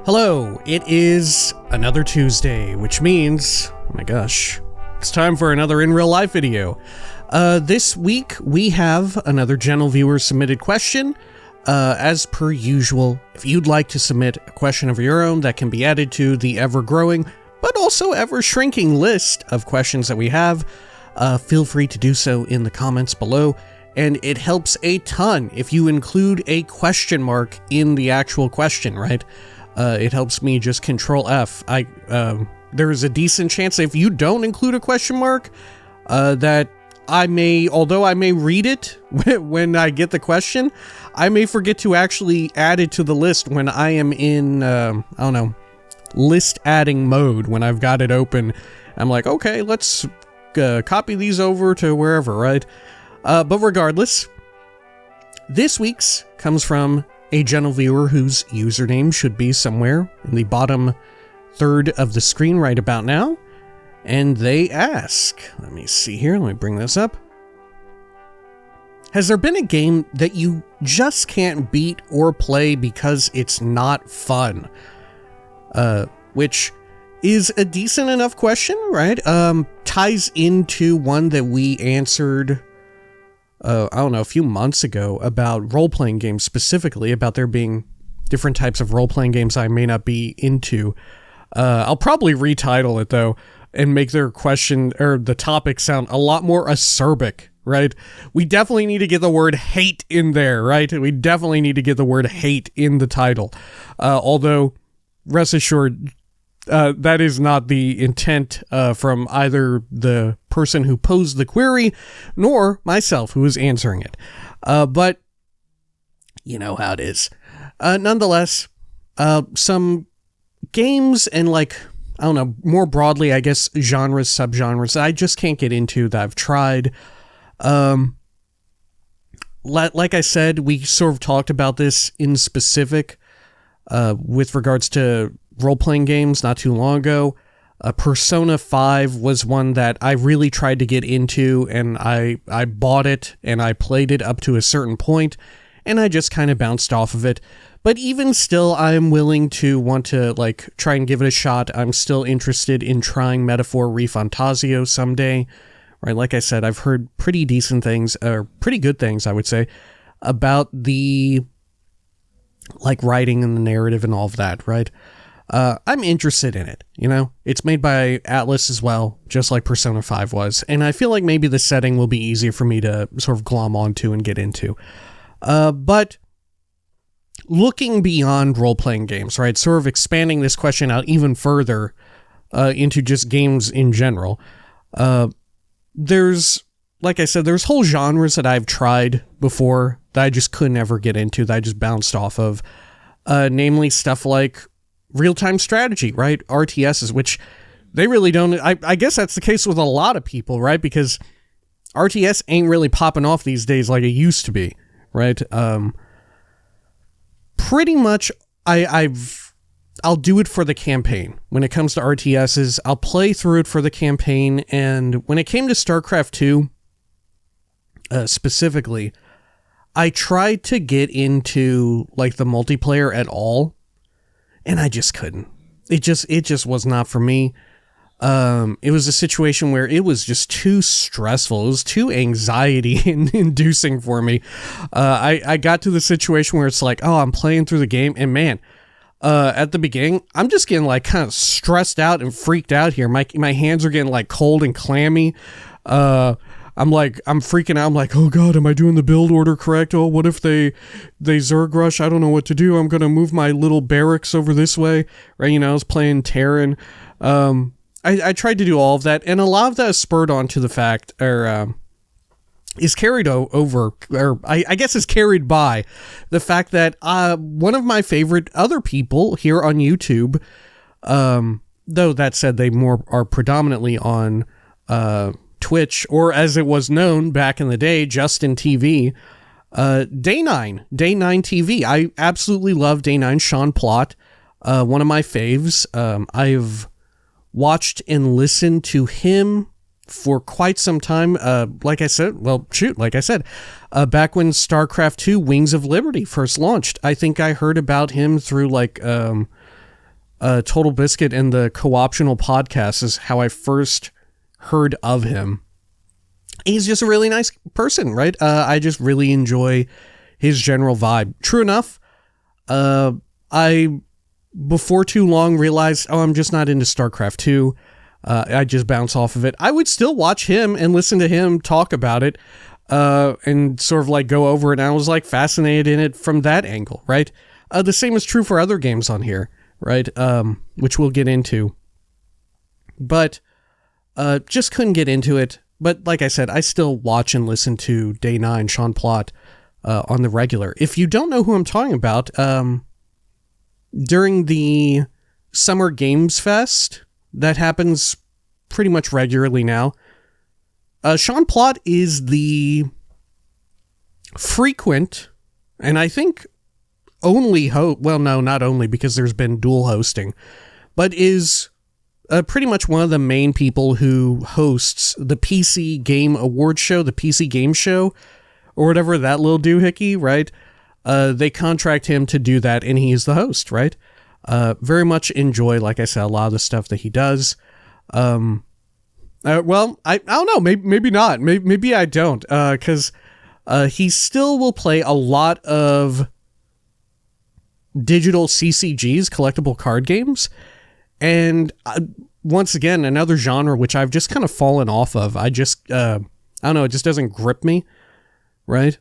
Hello, it is another Tuesday, which means, oh my gosh, it's time for another in real life video. This week we have another general viewer submitted question. As per usual, if you'd like to submit a question of your own that can be added to the ever-growing, but also ever-shrinking list of questions that we have, feel free to do so in the comments below. And it helps a ton if you include a question mark in the actual question, right? It helps me just control F. There is a decent chance if you don't include a question mark, that I may, although I may read it when I get the question, I may forget to actually add it to the list when I am in, I don't know, list adding mode, when I've got it open. I'm like, okay, let's copy these over to wherever, right? But regardless, this week's comes from a general viewer whose username should be somewhere in the bottom third of the screen right about now. And they ask, let me see here, let me bring this up. Has there been a game that you just can't beat or play because it's not fun? Which is a decent enough question, right? Ties into one that we answered I don't know, a few months ago about role-playing games, specifically about there being different types of role-playing games I may not be into. I'll probably retitle it, though, and make their question, or the topic, sound a lot more acerbic, right? We definitely need to get the word hate in there, right? We definitely need to get the word hate in the title. Although, rest assured, that is not the intent from either the person who posed the query, nor myself who is answering it. But you know how it is. Nonetheless, some games and, like, I don't know, more broadly, I guess, genres, subgenres that I just can't get into that I've tried. Like I said, we sort of talked about this in specific with regards to role-playing games not too long ago. Persona 5 was one that I really tried to get into, and I bought it and I played it up to a certain point, and I just kind of bounced off of it. But even still, I am willing to want to, like, try and give it a shot. I'm still interested in trying Metaphor ReFantazio someday, right? Like I said, I've heard pretty decent things, or pretty good things, I would say, about the, like, writing and the narrative and all of that, right? I'm interested in it, you know? It's made by Atlas as well, just like Persona 5 was, and I feel like maybe the setting will be easier for me to sort of glom onto and get into. But looking beyond role-playing games, right? Sort of expanding this question out even further into just games in general. There's, like I said, there's whole genres that I've tried before that I just could never get into, that I just bounced off of. Namely stuff like real-time strategy, right? RTSs, which they really don't... I guess that's the case with a lot of people, right? Because RTS ain't really popping off these days like it used to be, right? Pretty much, I'll do it for the campaign. When it comes to RTSs, I'll play through it for the campaign, and when it came to StarCraft 2, specifically, I tried to get into, like, the multiplayer at all, and I just couldn't. It just was not for me. It was a situation where it was just too stressful. It was too anxiety-inducing for me. I got to the situation where it's like, oh, I'm playing through the game, and man, at the beginning, I'm just getting, like, kind of stressed out and freaked out here. My hands are getting, like, cold and clammy. I'm freaking out. I'm like, oh god, am I doing the build order correct? Oh, what if they Zerg rush? I don't know what to do. I'm gonna move my little barracks over this way, right? You know, I was playing Terran. I tried to do all of that, and a lot of that is spurred on to the fact, or is carried over, or I guess is carried by the fact that one of my favorite other people here on YouTube, though that said, they more are predominantly on Twitch, or as it was known back in the day, Justin TV, Day9 TV. I absolutely love Day9. Sean Plott, one of my faves. I've watched and listened to him for quite some time. Like I said, back when StarCraft 2 Wings of Liberty first launched, I think I heard about him through, like, Total Biscuit and the Co-optional podcast is how I first heard of him. He's just a really nice person, right? I just really enjoy his general vibe. True enough, I, before too long, realized, I'm just not into StarCraft 2. I just bounce off of it. I would still watch him and listen to him talk about it, and sort of like go over it. And I was like fascinated in it from that angle, right? The same is true for other games on here, right? Which we'll get into. But just couldn't get into it. But like I said, I still watch and listen to Day 9, Sean Plott, on the regular. If you don't know who I'm talking about, during the Summer Games Fest, that happens pretty much regularly now, Sean Plott is the frequent, and I think only well, no, not only, because there's been dual hosting, but is pretty much one of the main people who hosts the PC Game Awards show, the PC Game Show, or whatever that little doohickey, right? They contract him to do that, and he is the host, right? Very much enjoy, like I said, a lot of the stuff that he does. Well, I don't know, maybe not, maybe I don't, because he still will play a lot of digital CCGs, collectible card games, and once again, another genre which I've just kind of fallen off of. I just, I don't know, it just doesn't grip me, right?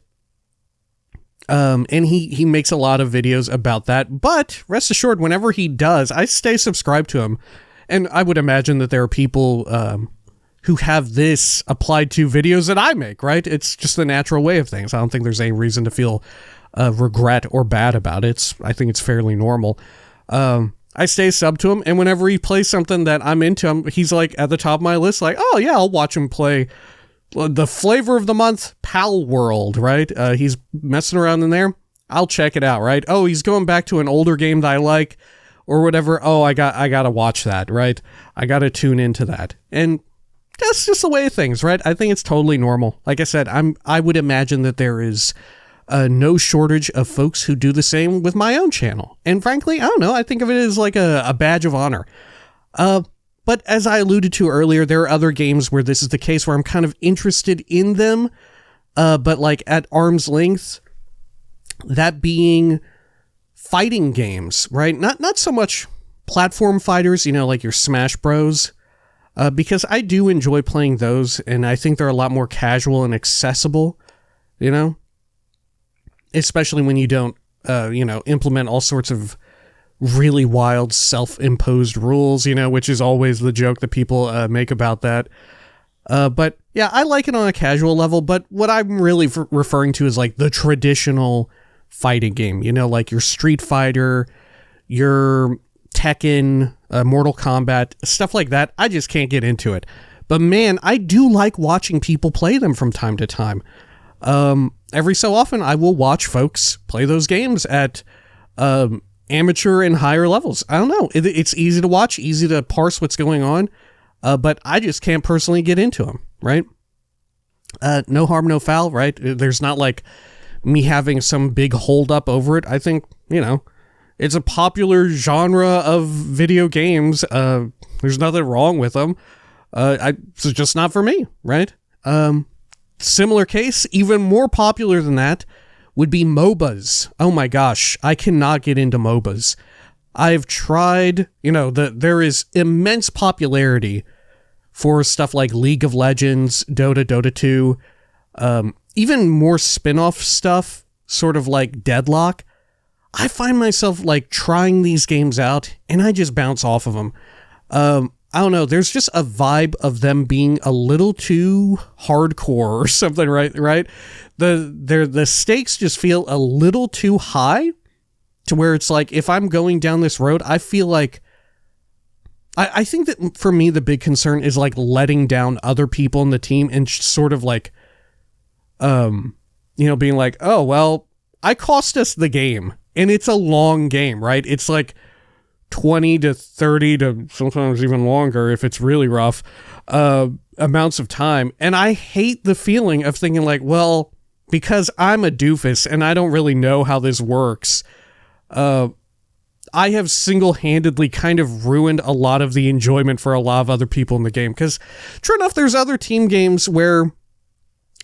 And he makes a lot of videos about that, but rest assured, whenever he does, I stay subscribed to him, and I would imagine that there are people who have this applied to videos that I make, right? It's just the natural way of things. I don't think there's any reason to feel regret or bad about it. I think it's fairly normal. I stay sub to him, and whenever he plays something that I'm into, he's like at the top of my list, like, oh yeah, I'll watch him play the flavor of the month, Pal World, right? He's messing around in there. I'll check it out, right? Oh, he's going back to an older game that I like, or whatever. Oh, I gotta watch that, right? I gotta tune into that, and that's just the way of things, right? I think it's totally normal. Like I said, I would imagine that there is no shortage of folks who do the same with my own channel. And frankly, I don't know, I think of it as like a badge of honor. But as I alluded to earlier, there are other games where this is the case, where I'm kind of interested in them, but like at arm's length, that being fighting games, right? Not so much platform fighters, like your Smash Bros, because I do enjoy playing those, and I think they're a lot more casual and accessible, especially when you don't, implement all sorts of really wild self-imposed rules, which is always the joke that people make about that. But yeah, I like it on a casual level, but what I'm really referring to is like the traditional fighting game, like your Street Fighter, your Tekken, Mortal Kombat, stuff like that. I just can't get into it. But man, I do like watching people play them from time to time. Every so often, I will watch folks play those games at amateur and higher levels. I don't know. It's easy to watch, easy to parse what's going on, but I just can't personally get into them, right? No harm, no foul, right? There's not like me having some big hold up over it. I think, it's a popular genre of video games. There's nothing wrong with them. It's just not for me, right? Similar case, even more popular than that, would be MOBAs. Oh my gosh, I cannot get into MOBAs. I've tried, there is immense popularity for stuff like League of Legends, Dota 2, even more spin-off stuff, sort of like Deadlock. I find myself like trying these games out, and I just bounce off of them. I don't know, there's just a vibe of them being a little too hardcore or something, right? The stakes just feel a little too high, to where it's like, if I'm going down this road, I feel like, I think that for me, the big concern is like letting down other people in the team, and sort of like, being like, oh, well, I cost us the game, and it's a long game, right? It's like 20 to 30 to sometimes even longer if it's really rough, amounts of time. And I hate the feeling of thinking like, well, because I'm a doofus and I don't really know how this works, I have single-handedly kind of ruined a lot of the enjoyment for a lot of other people in the game. Because, true enough, there's other team games where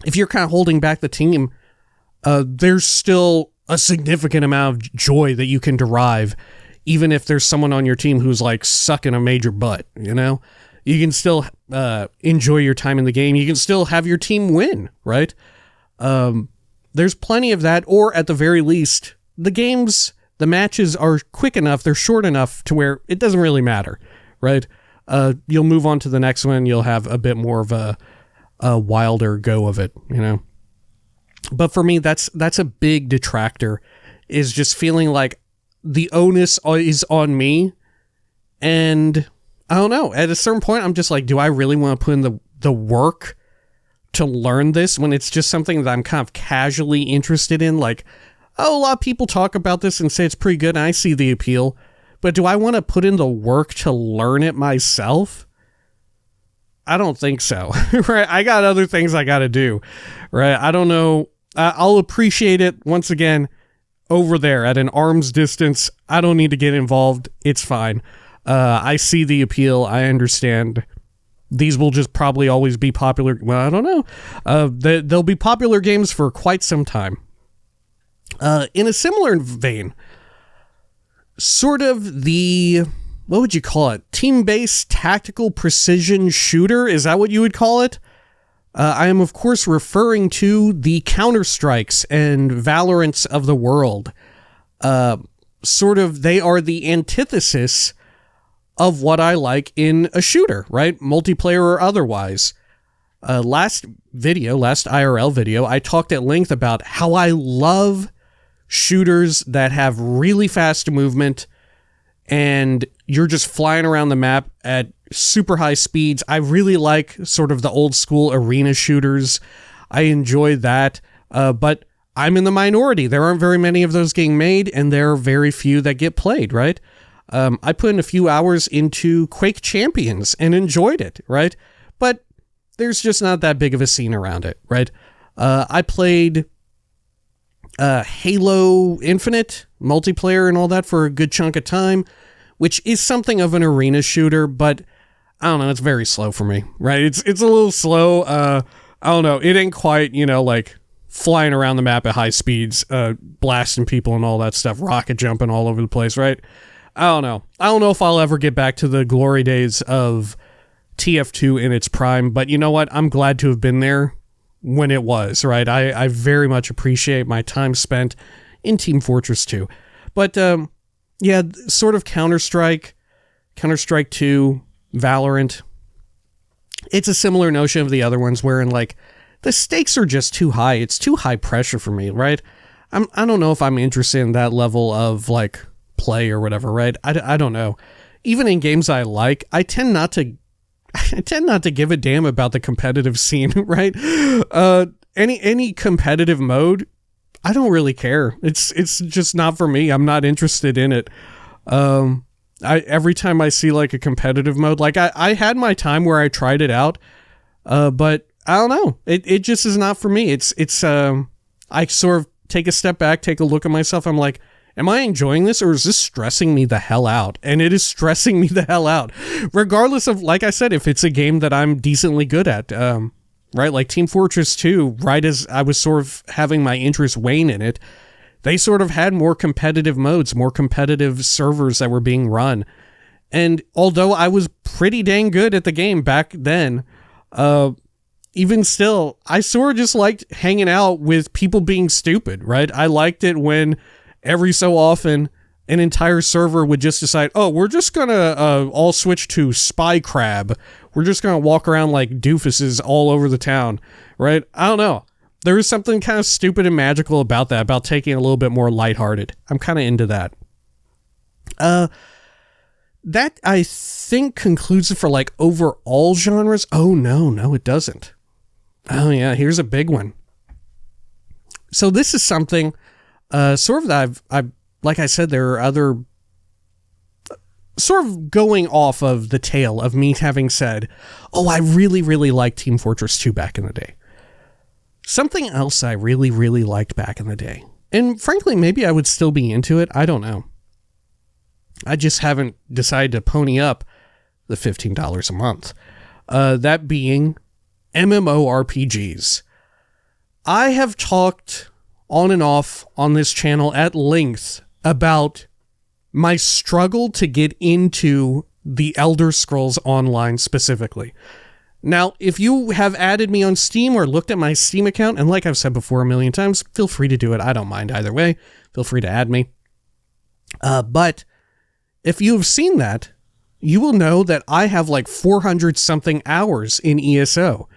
if you're kind of holding back the team, there's still a significant amount of joy that you can derive, even if there's someone on your team who's like sucking a major butt, you know? You can still enjoy your time in the game. You can still have your team win, right? There's plenty of that, or at the very least, the matches are quick enough, they're short enough to where it doesn't really matter, right? You'll move on to the next one, you'll have a bit more of a wilder go of it, you know? But for me, that's a big detractor, is just feeling like the onus is on me, and I don't know, at a certain point, I'm just like, do I really want to put in the work to learn this when it's just something that I'm kind of casually interested in? Like, oh, a lot of people talk about this and say it's pretty good, and I see the appeal, but do I want to put in the work to learn it myself? I don't think so, right? I got other things I got to do, right? I don't know. I'll appreciate it, once again, over there at an arm's distance. I don't need to get involved. It's fine. I see the appeal. I understand. These will just probably always be popular. Well, I don't know. They'll be popular games for quite some time. In a similar vein, sort of the, what would you call it? Team-based tactical precision shooter? Is that what you would call it? I am, of course, referring to the Counter-Strikes and Valorants of the world. Sort of, they are the antithesis of what I like in a shooter, right? Multiplayer or otherwise. Last IRL video, I talked at length about how I love shooters that have really fast movement and you're just flying around the map at super high speeds. I really like sort of the old school arena shooters. I enjoy that, but I'm in the minority. There aren't very many of those getting made, and there are very few that get played, right? I put in a few hours into Quake Champions and enjoyed it, right? But there's just not that big of a scene around it, right? I played Halo Infinite multiplayer and all that for a good chunk of time, which is something of an arena shooter, but I don't know, it's very slow for me, right? It's a little slow. I don't know, it ain't quite, like flying around the map at high speeds, blasting people and all that stuff, rocket jumping all over the place, right? I don't know if I'll ever get back to the glory days of TF2 in its prime, but you know what? I'm glad to have been there when it was, right? I very much appreciate my time spent in Team Fortress 2. But, yeah, sort of Counter-Strike 2, Valorant. It's a similar notion of the other ones wherein, like, the stakes are just too high. It's too high pressure for me, right? I don't know if I'm interested in that level of, like, play or whatever, right? I don't know. Even in games I like, I tend not to give a damn about the competitive scene, right? Any competitive mode, I don't really care. It's just not for me. I'm not interested in it. Every time I see like a competitive mode, like I had my time where I tried it out, but I don't know. It just is not for me. It's I sort of take a step back, take a look at myself. I'm like, am I enjoying this, or is this stressing me the hell out? And it is stressing me the hell out, regardless of, like I said, if it's a game that I'm decently good at, right? Like Team Fortress 2, right as I was sort of having my interest wane in it, they sort of had more competitive modes, more competitive servers that were being run. And although I was pretty dang good at the game back then, even still, I sort of just liked hanging out with people being stupid, right? I liked it when every so often an entire server would just decide, oh, we're just gonna all switch to Spy Crab. We're just gonna walk around like doofuses all over the town, right? I don't know. There is something kind of stupid and magical about that, about taking it a little bit more lighthearted. I'm kind of into that. That, I think, concludes it for like overall genres. Oh, no, it doesn't. Oh, yeah, here's a big one. So this is something sort of that I've, like I said, there are other, sort of going off of the tail of me having said, oh, I really, really liked Team Fortress 2 back in the day. Something else I really, really liked back in the day, and frankly, maybe I would still be into it, I don't know. I just haven't decided to pony up the $15 a month. That being MMORPGs. I have talked on and off on this channel at length about my struggle to get into the Elder Scrolls Online specifically. Now, if you have added me on Steam or looked at my Steam account, and like I've said before a million times, feel free to do it. I don't mind either way. Feel free to add me. But if you have seen that, you will know that I have like 400 something hours in ESO.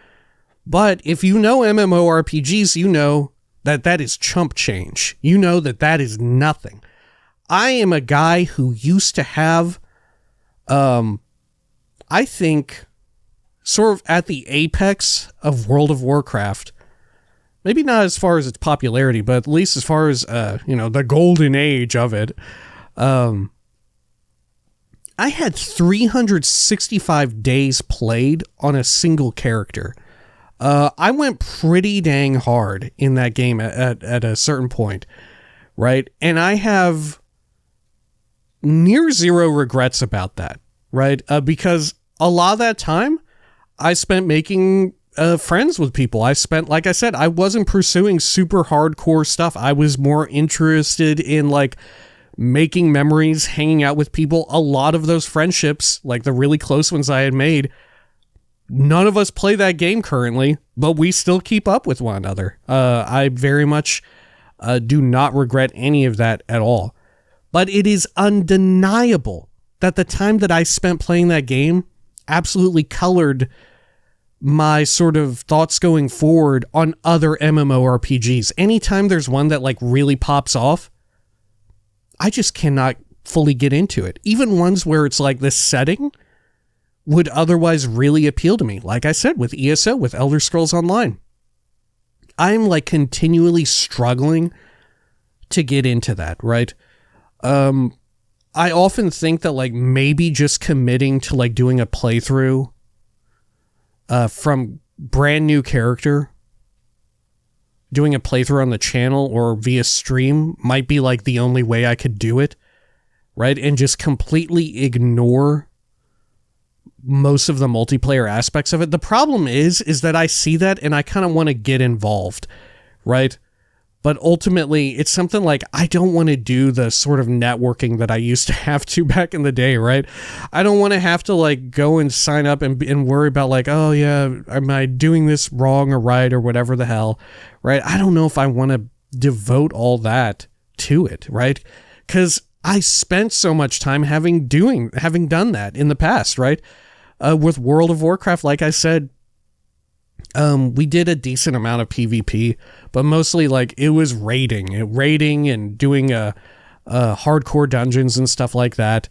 But if you know MMORPGs, you know that that is chump change. You know that that is nothing. I am a guy who used to have, I think, sort of at the apex of World of Warcraft. Maybe not as far as its popularity, but at least as far as, the golden age of it. I had 365 days played on a single character. I went pretty dang hard in that game at a certain point, right? And I have near zero regrets about that, right? Because a lot of that time I spent making friends with people. Like I said, I wasn't pursuing super hardcore stuff. I was more interested in like making memories, hanging out with people. A lot of those friendships, like the really close ones I had made, none of us play that game currently, but we still keep up with one another. I very much do not regret any of that at all. But it is undeniable that the time that I spent playing that game absolutely colored my sort of thoughts going forward on other MMORPGs. Anytime there's one that like really pops off, I just cannot fully get into it. Even ones where it's like this setting would otherwise really appeal to me. Like I said, with ESO, with Elder Scrolls Online. I'm like continually struggling to get into that, right? I often think that like maybe just committing to like doing a playthrough from brand new character, doing a playthrough on the channel or via stream might be like the only way I could do it, right? And just completely ignore most of the multiplayer aspects of it. The problem is that I see that and I kind of want to get involved, right? But ultimately, it's something like I don't want to do the sort of networking that I used to have to back in the day, right? I don't want to have to like go and sign up and worry about like, oh yeah, am I doing this wrong or right or whatever the hell, right? I don't know if I want to devote all that to it, right? Because I spent so much time having done that in the past, right? With World of Warcraft, like I said, we did a decent amount of PvP, but mostly like it was raiding and doing hardcore dungeons and stuff like that.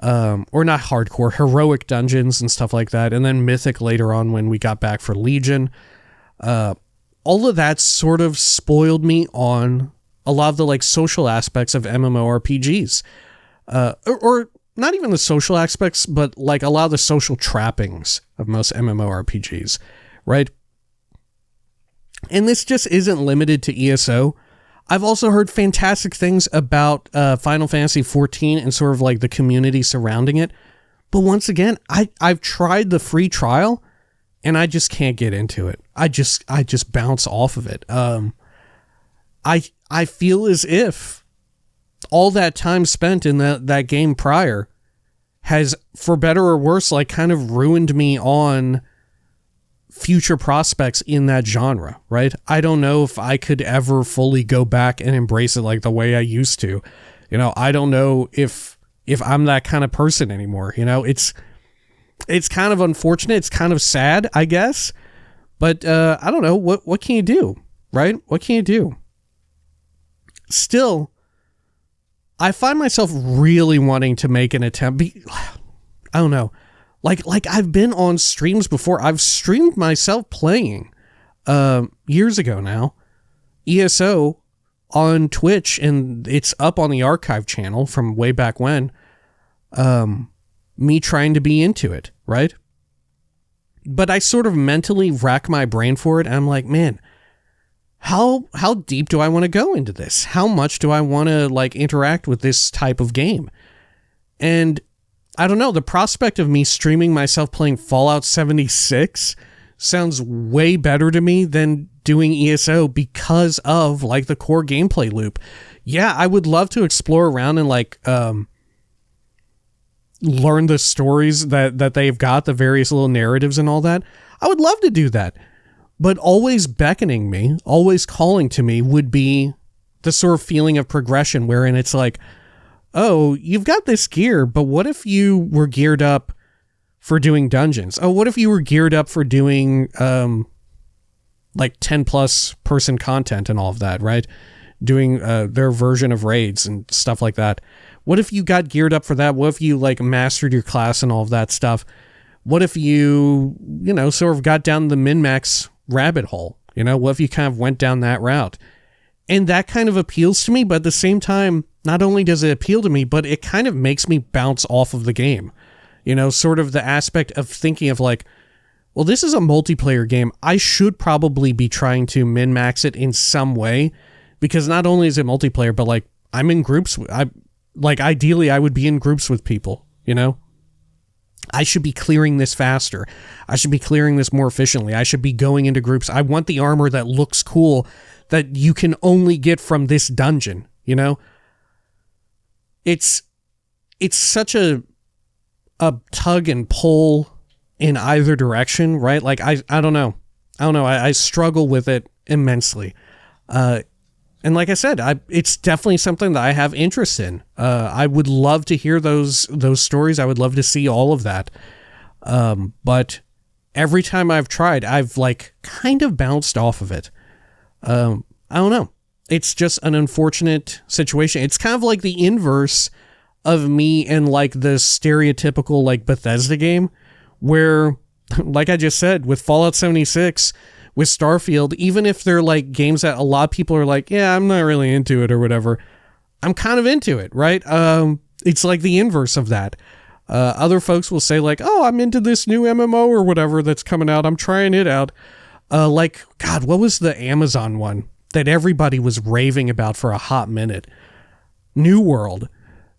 Or not hardcore, heroic dungeons and stuff like that. And then mythic later on when we got back for Legion. All of that sort of spoiled me on a lot of the like social aspects of MMORPGs. Or not even the social aspects, but like a lot of the social trappings of most MMORPGs. Right? And this just isn't limited to ESO. I've also heard fantastic things about Final Fantasy XIV and sort of like the community surrounding it. But once again, I've tried the free trial and I just can't get into it. I just bounce off of it. I feel as if all that time spent in that game prior has, for better or worse, like kind of ruined me on future prospects in that genre, right? I don't know if I could ever fully go back and embrace it like the way I used to. You know, I don't know if I'm that kind of person anymore. You know, it's kind of unfortunate. It's kind of sad, I guess. But I don't know. What can you do, right? What can you do? Still, I find myself really wanting to make an attempt. I don't know. Like I've been on streams before. I've streamed myself playing years ago now, ESO on Twitch, and it's up on the archive channel from way back when. Me trying to be into it, right? But I sort of mentally rack my brain for it, and I'm like, man, how deep do I want to go into this? How much do I want to like interact with this type of game? And I don't know, the prospect of me streaming myself playing Fallout 76 sounds way better to me than doing ESO because of like the core gameplay loop. Yeah, I would love to explore around and like learn the stories that they've got, the various little narratives and all that. I would love to do that. But always beckoning me, always calling to me would be the sort of feeling of progression wherein it's like, oh, you've got this gear, but what if you were geared up for doing dungeons? Oh, what if you were geared up for doing like 10 plus person content and all of that, right? Doing their version of raids and stuff like that. What if you got geared up for that? What if you like mastered your class and all of that stuff? What if you know, sort of got down the min-max rabbit hole? You know, what if you kind of went down that route? And that kind of appeals to me, but at the same time, not only does it appeal to me, but it kind of makes me bounce off of the game. You know, sort of the aspect of thinking of like, well, this is a multiplayer game. I should probably be trying to min-max it in some way, because not only is it multiplayer, but like I'm in groups. Ideally I would be in groups with people, you know? I should be clearing this faster. I should be clearing this more efficiently. I should be going into groups. I want the armor that looks cool that you can only get from this dungeon, you know? It's such a tug and pull in either direction, right? Like, I don't know. I struggle with it immensely. And like I said, it's definitely something that I have interest in. I would love to hear those stories. I would love to see all of that. But every time I've tried, I've like kind of bounced off of it. I don't know. It's just an unfortunate situation. It's kind of like the inverse of me and like the stereotypical like Bethesda game where, like I just said, with Fallout 76, with Starfield, even if they're like games that a lot of people are like, yeah, I'm not really into it or whatever, I'm kind of into it, right? It's like the inverse of that. Other folks will say like, oh, I'm into this new MMO or whatever that's coming out. I'm trying it out. Like, God, what was the Amazon one that everybody was raving about for a hot minute? New World.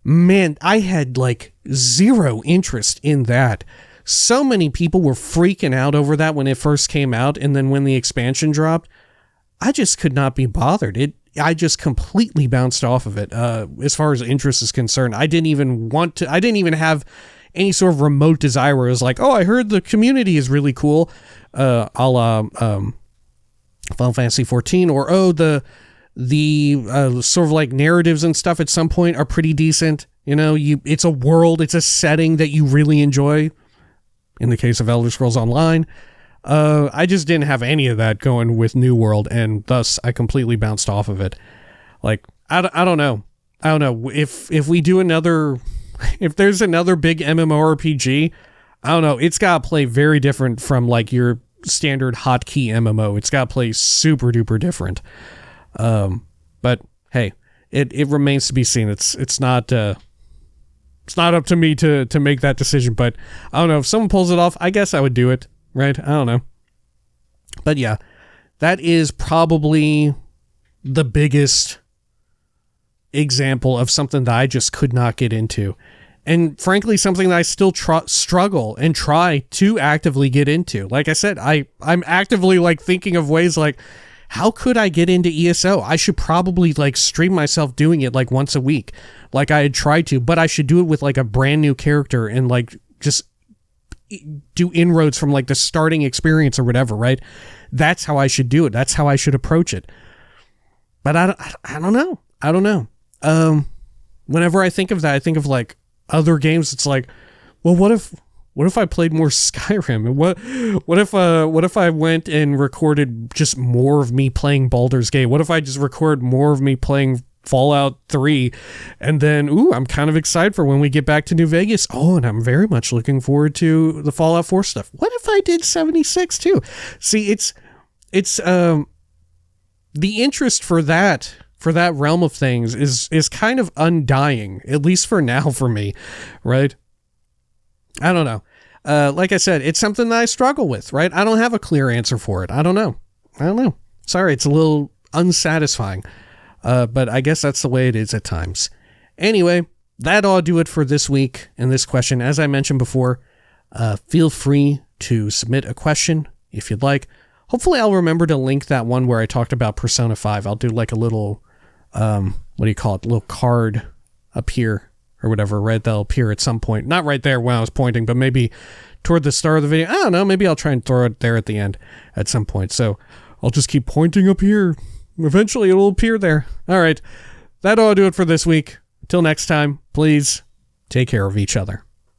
Man, I had like zero interest in that. So many people were freaking out over that when it first came out, and then when the expansion dropped, I just could not be bothered. I just completely bounced off of it. As far as interest is concerned, I didn't even have any sort of remote desire where it was like, oh, I heard the community is really cool, a la Final Fantasy 14, or oh, the sort of like narratives and stuff at some point are pretty decent. You know, it's a world, it's a setting that you really enjoy. In the case of Elder Scrolls Online, I just didn't have any of that going with New World, and thus I completely bounced off of it. Like, I don't know. If we do if there's another big MMORPG, I don't know. It's got to play very different from like your standard hotkey MMO. It's got to play super duper different. But hey, it remains to be seen. It's not up to me to make that decision, but I don't know. If someone pulls it off, I guess I would do it, right? I don't know. But yeah, that is probably the biggest example of something that I just could not get into. And frankly, something that I still struggle and try to actively get into. Like I said, I'm actively like thinking of ways like, how could I get into ESO? I should probably like stream myself doing it like once a week, like I had tried to, but I should do it with like a brand new character and like just do inroads from like the starting experience or whatever, right? That's how I should do it. That's how I should approach it. But I don't know. I don't know. Whenever I think of that, I think of like other games. It's like, well, what if I played more Skyrim? What if I went and recorded just more of me playing Baldur's Gate? What if I just record more of me playing Fallout 3? And then, I'm kind of excited for when we get back to New Vegas. Oh, and I'm very much looking forward to the Fallout 4 stuff. What if I did 76 too? See, it's the interest for that realm of things is kind of undying, at least for now for me, right? I don't know. Like I said, it's something that I struggle with, right? I don't have a clear answer for it. I don't know. Sorry, it's a little unsatisfying. But I guess that's the way it is at times. Anyway, that ought to do it for this week and this question. As I mentioned before, feel free to submit a question if you'd like. Hopefully I'll remember to link that one where I talked about Persona 5. I'll do like a little, little card up here or whatever, right? That'll appear at some point. Not right there when I was pointing, but maybe toward the start of the video. I don't know. Maybe I'll try and throw it there at the end at some point. So I'll just keep pointing up here. Eventually it'll appear there. All right. That ought to do it for this week. Till next time, please take care of each other.